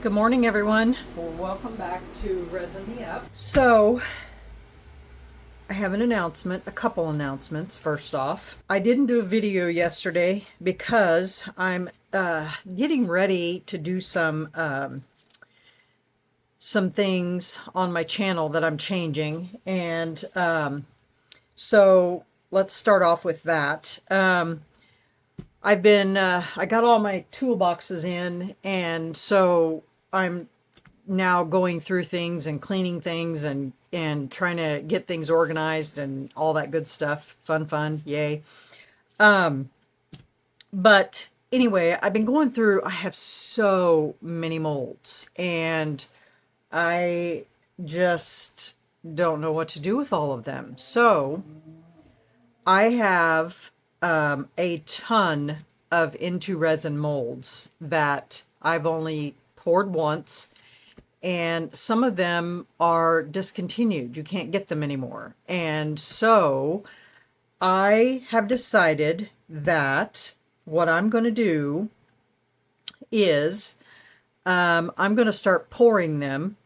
Good morning, everyone. Well, welcome back to Resin Me Up. So, I have an announcement, a couple announcements. First off, I didn't do a video yesterday because I'm getting ready to do some things on my channel that I'm changing, and so let's start off with that. I got all my toolboxes in, and so I'm now going through things and cleaning things and trying to get things organized and all that good stuff. Fun, yay. But anyway, I've been going through, I have so many molds, and I just don't know what to do with all of them. So I have a ton of into resin molds that I've only poured once, and some of them are discontinued. You can't get them anymore. And so I have decided that what I'm going to do is I'm going to start pouring them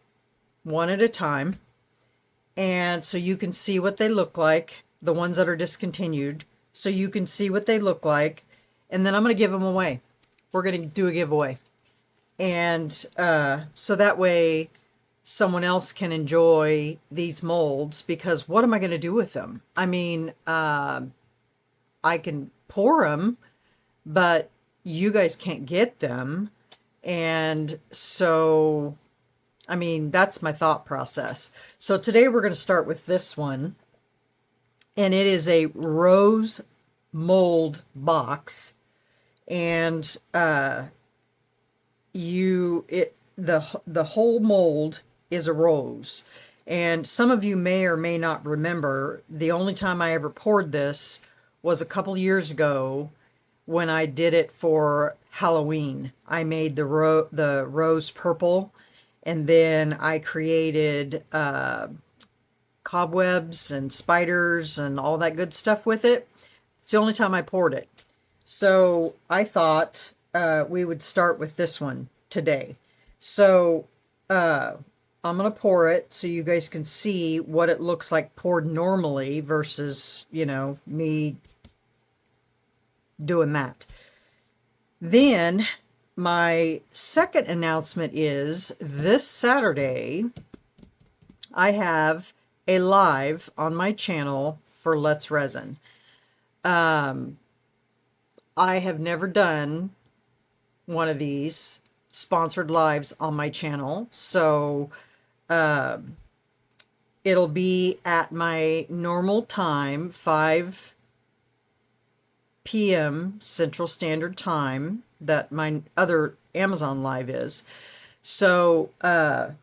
one at a time. And so you can see what they look like, the ones that are discontinued, so you can see what they look like. And then I'm going to give them away. We're going to do a giveaway. And so that way someone else can enjoy these molds, because what am I going to do with them? I mean, I can pour them, but you guys can't get them. And so, I mean, that's my thought process. So today we're going to start with this one. And it is a rose mold box. And the whole mold is a rose. And some of you may or may not remember, the only time I ever poured this was a couple years ago when I did it for Halloween. I made the rose purple, and then I created cobwebs and spiders and all that good stuff with it. It's the only time I poured it. So I thought we would start with this one today. So I'm going to pour it so you guys can see what it looks like poured normally versus, you know, me doing that. Then my second announcement is this Saturday I have a live on my channel for Let's Resin. I have never done one of these sponsored lives on my channel, so it'll be at my normal time, 5 p.m. Central Standard Time, that my other Amazon live is. So I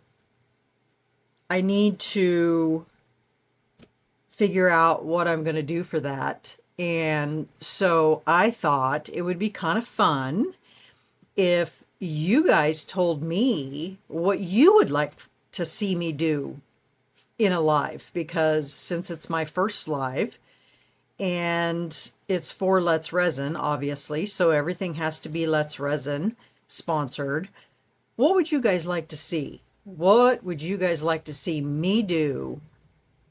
need to figure out what I'm going to do for that. And so I thought it would be kind of fun if you guys told me what you would like to see me do in a live, because since it's my first live and it's for Let's Resin, obviously, so everything has to be Let's Resin sponsored. What would you guys like to see? What would you guys like to see me do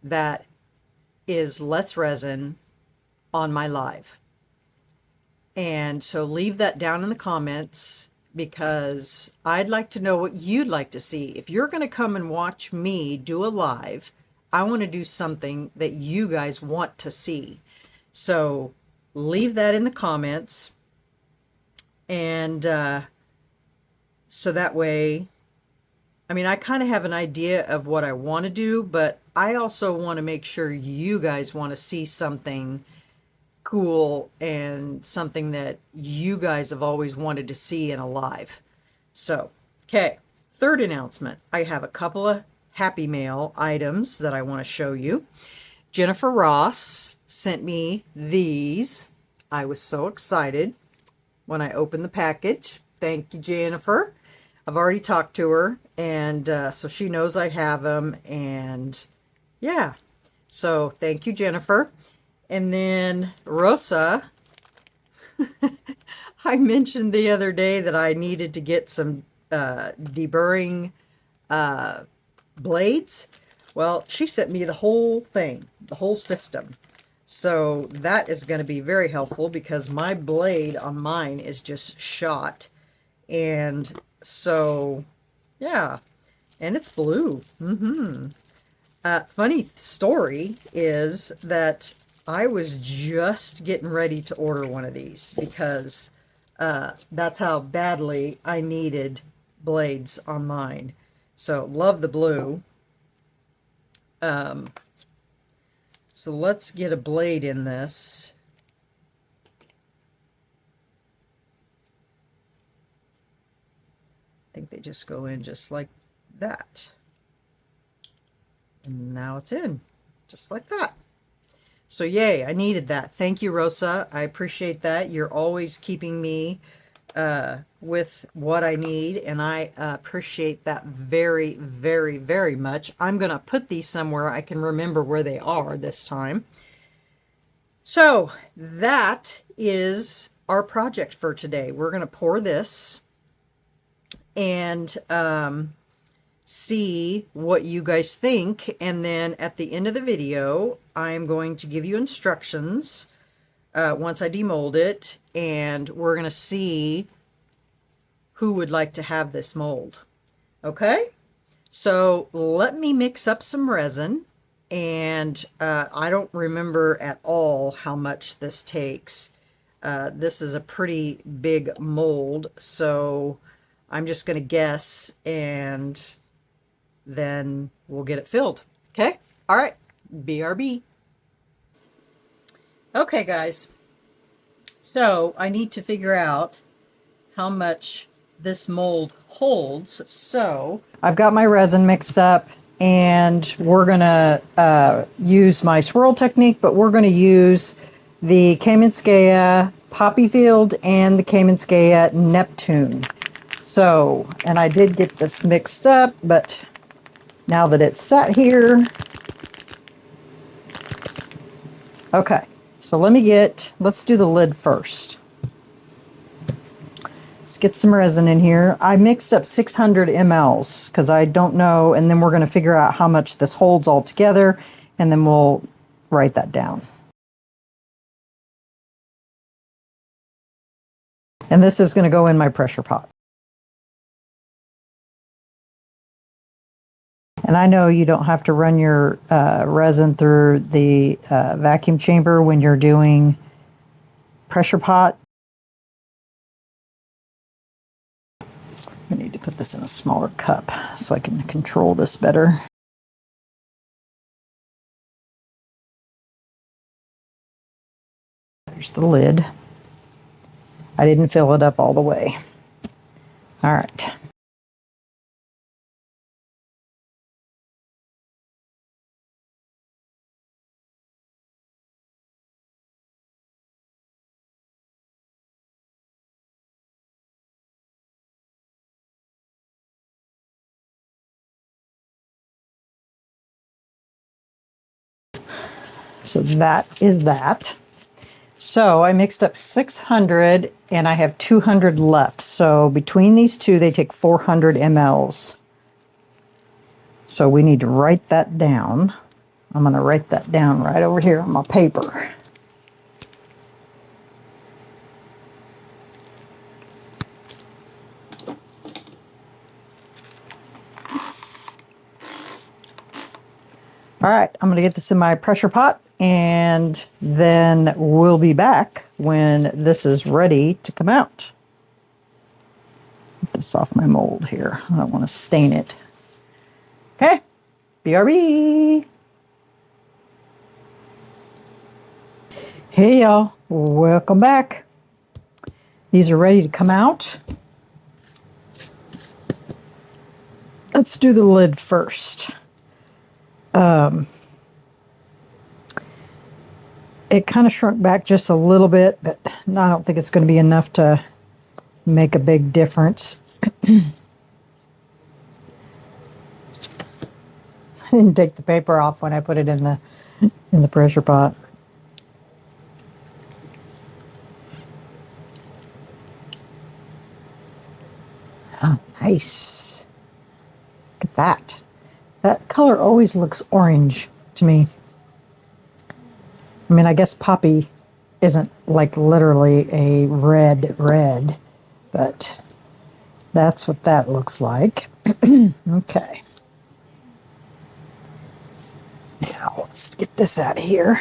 that is Let's Resin on my live? And so leave that down in the comments, because I'd like to know what you'd like to see. If you're going to come and watch me do a live, I want to do something that you guys want to see. So leave that in the comments. And so that way, I mean, I kind of have an idea of what I want to do, but I also want to make sure you guys want to see something cool and something that you guys have always wanted to see in a live. So, okay, third announcement. I have a couple of Happy Mail items that I want to show you. Jennifer Ross sent me these. I was so excited when I opened the package. Thank you, Jennifer. I've already talked to her, and so she knows I have them, and yeah. So thank you, Jennifer. And then Rosa, I mentioned the other day that I needed to get some deburring blades. Well, she sent me the whole thing, the whole system. So that is going to be very helpful because my blade on mine is just shot. And so, yeah, and it's blue. Funny story is that I was just getting ready to order one of these because that's how badly I needed blades on mine. So love the blue. So let's get a blade in this. I think they just go in just like that. And now it's in, just like that. So yay, I needed that. Thank you, Rosa. I appreciate that. You're always keeping me with what I need, and I appreciate that very, very, very much. I'm going to put these somewhere I can remember where they are this time. So that is our project for today. We're going to pour this and see what you guys think, and then at the end of the video I'm going to give you instructions once I demold it, and we're going to see who would like to have this mold. Okay, so let me mix up some resin, and I don't remember at all how much this takes. This is a pretty big mold, so I'm just going to guess, and then we'll get it filled. Okay? All right. BRB. Okay, guys. So I need to figure out how much this mold holds. So I've got my resin mixed up, and we're going to use my swirl technique, but we're going to use the KAMENSKAYA Poppy Field and the KAMENSKAYA Neptune. So, and I did get this mixed up, but now that it's sat here. Okay, so let's do the lid first. Let's get some resin in here. I mixed up 600 mLs because I don't know, and then we're going to figure out how much this holds all together, and then we'll write that down. And this is going to go in my pressure pot. And I know you don't have to run your resin through the vacuum chamber when you're doing pressure pot. I need to put this in a smaller cup so I can control this better. There's the lid. I didn't fill it up all the way. All right. So that is that. So I mixed up 600 and I have 200 left. So between these two, they take 400 mLs. So we need to write that down. I'm going to write that down right over here on my paper. All right, I'm going to get this in my pressure pot, and then we'll be back when this is ready to come out. Get this off my mold here. I don't want to stain it. Okay, BRB. Hey y'all, welcome back. These are ready to come out. Let's do the lid first. It kind of shrunk back just a little bit, but I don't think it's going to be enough to make a big difference. I didn't take the paper off when I put it in the pressure pot. Oh, nice. Look at that. That color always looks orange to me. I mean, I guess poppy isn't like literally a red, but that's what that looks like. Okay. Now let's get this out of here.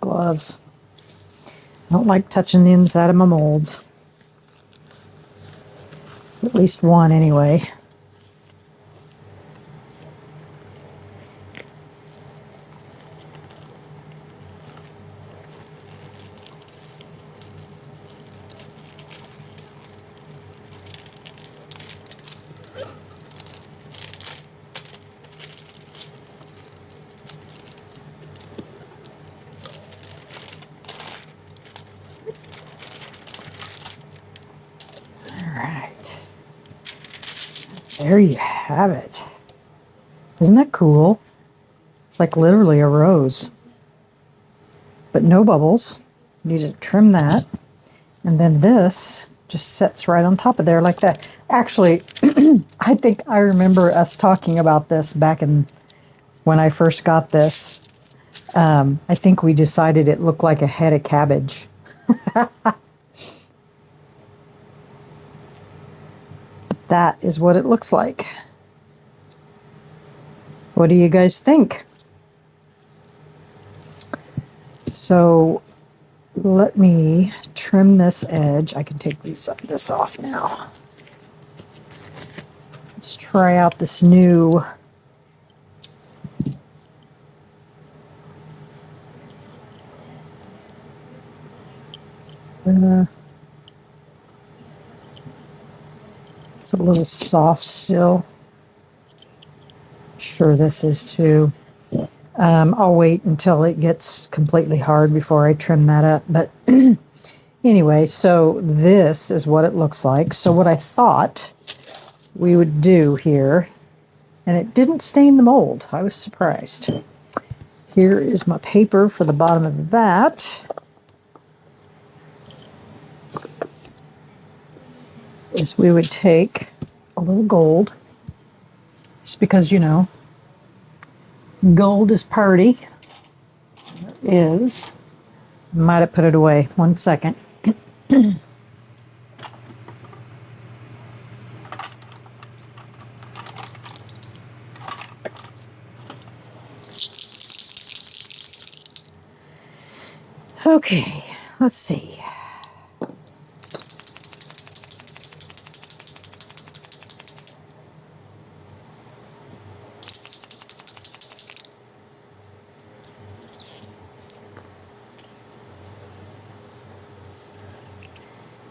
Gloves. I don't like touching the inside of my molds. At least one anyway. Alright. There you have it. Isn't that cool? It's like literally a rose. But no bubbles. You need to trim that. And then this just sits right on top of there like that. Actually, I think I remember us talking about this back in when I first got this. I think we decided it looked like a head of cabbage. That is what it looks like. What do you guys think? So let me trim this edge. I can take this off now. Let's try out this new it's a little soft still. I'm sure this is too. I'll wait until it gets completely hard before I trim that up. But anyway, so this is what it looks like. So what I thought we would do here, and it didn't stain the mold. I was surprised. Here is my paper for the bottom of that. Is we would take a little gold, just because, you know, gold is pretty. There is. Might have put it away. 1 second. Okay, let's see.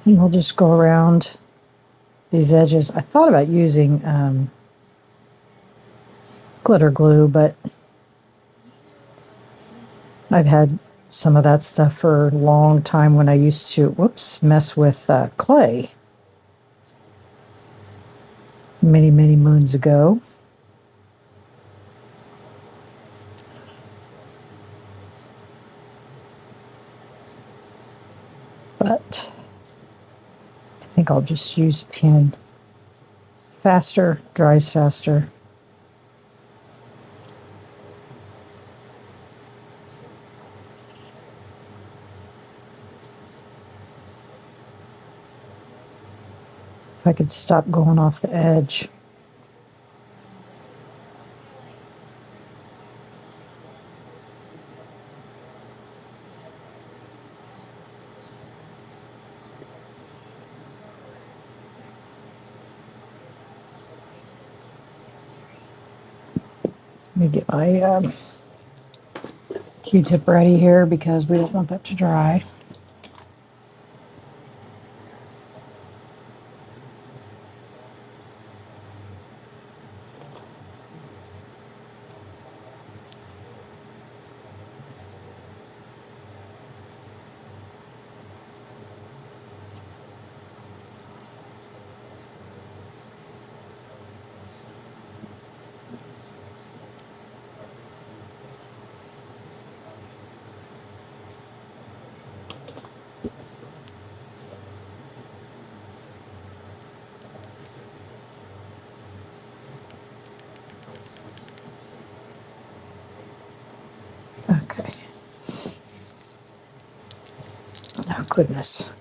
And we'll just go around these edges. I thought about using glitter glue, but I've had some of that stuff for a long time when I used to, mess with clay many, many moons ago. But I think I'll just use pen. Faster, dries faster. If I could stop going off the edge. Let me get my Q-tip ready here because we don't want that to dry. Okay. Oh, goodness.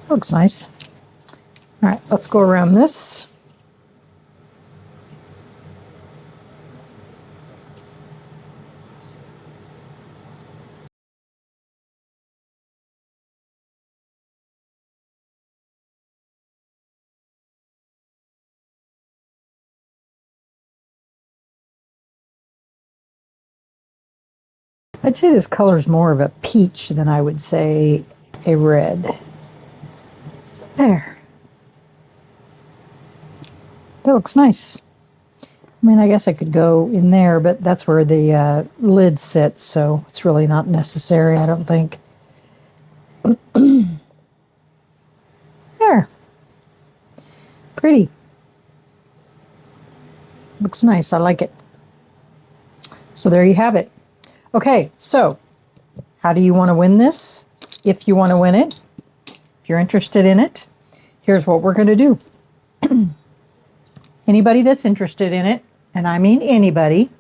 Looks nice. All right, let's go around this. I'd say this color is more of a peach than I would say a red. There. That looks nice. I mean, I guess I could go in there, but that's where the lid sits, so it's really not necessary, I don't think. There. Pretty. Looks nice. I like it. So there you have it. Okay, so how do you want to win this? If you want to win it, if you're interested in it, here's what we're going to do. Anybody that's interested in it, and I mean anybody,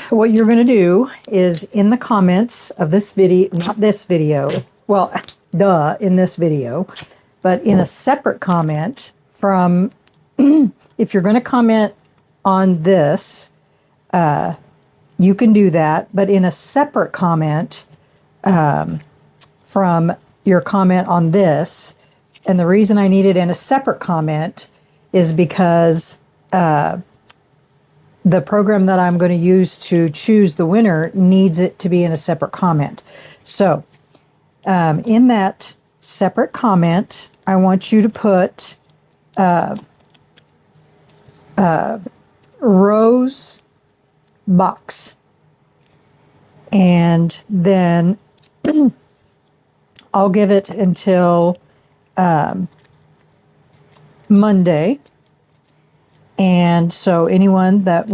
what you're going to do is in the comments of this video, not this video, well, duh, in this video, but in a separate comment from, if you're going to comment on this, you can do that, but in a separate comment from your comment on this, and the reason I need it in a separate comment is because the program that I'm going to use to choose the winner needs it to be in a separate comment. So in that separate comment, I want you to put Rose Box. And then I'll give it until Monday. And so anyone that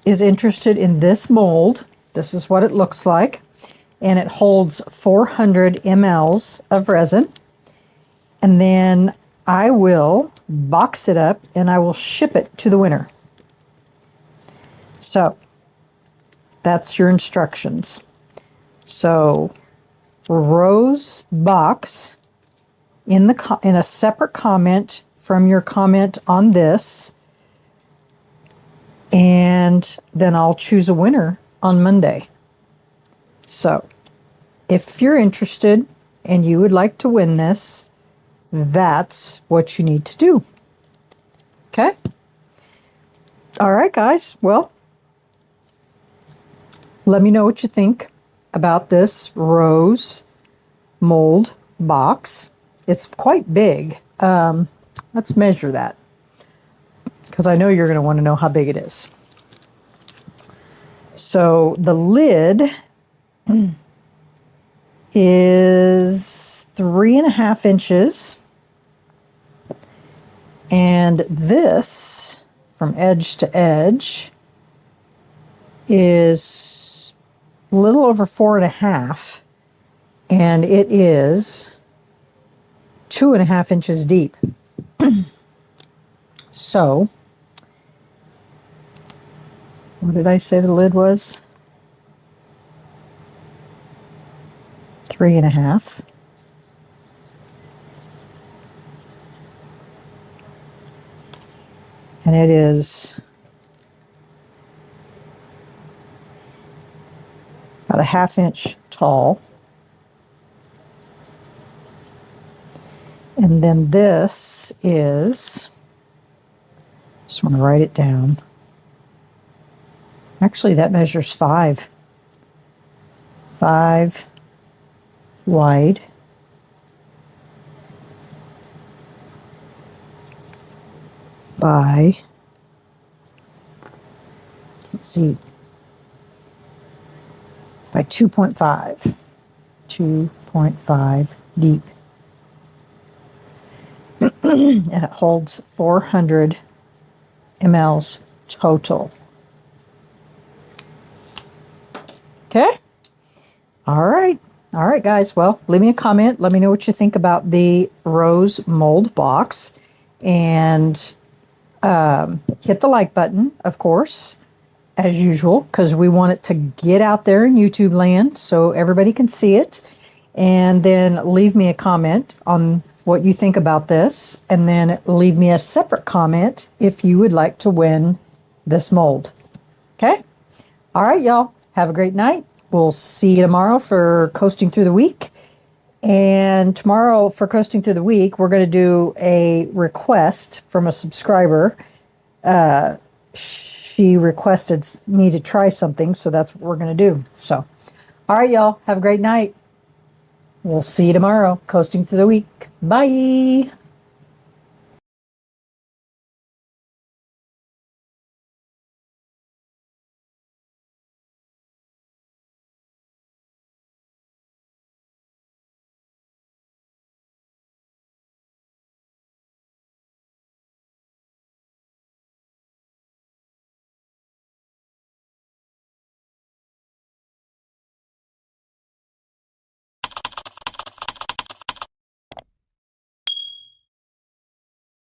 is interested in this mold, this is what it looks like. And it holds 400 mLs of resin. And then I will box it up and I will ship it to the winner. So that's your instructions. So Rose Box in a separate comment from your comment on this, and then I'll choose a winner on Monday. So if you're interested and you would like to win this, that's what you need to do. Okay? All right, guys. Well, let me know what you think about this Rose mold box. It's quite big. Let's measure that, because I know you're going to want to know how big it is. So the lid is 3.5 inches. And this, from edge to edge, is a little over 4.5. And it is 2.5 inches deep. So, what did I say the lid was? 3.5. And it is about 1/2 inch tall. And then this is, just want to write it down. Actually, that measures 5. 5 wide. By, let's see, by 2.5. 2.5 deep. And it holds 400 mLs total. Okay. All right. All right, guys. Well, leave me a comment. Let me know what you think about the rose mold box. And hit the like button, of course, as usual, because we want it to get out there in YouTube land so everybody can see it. And then leave me a comment on what you think about this. And then leave me a separate comment if you would like to win this mold. Okay? All right, y'all. Have a great night. We'll see you tomorrow for Coasting Through the Week. And tomorrow for Coasting Through the Week, we're going to do a request from a subscriber. She requested me to try something, so that's what we're going to do. So, all right, y'all. Have a great night. We'll see you tomorrow. Coasting Through the Week. Bye.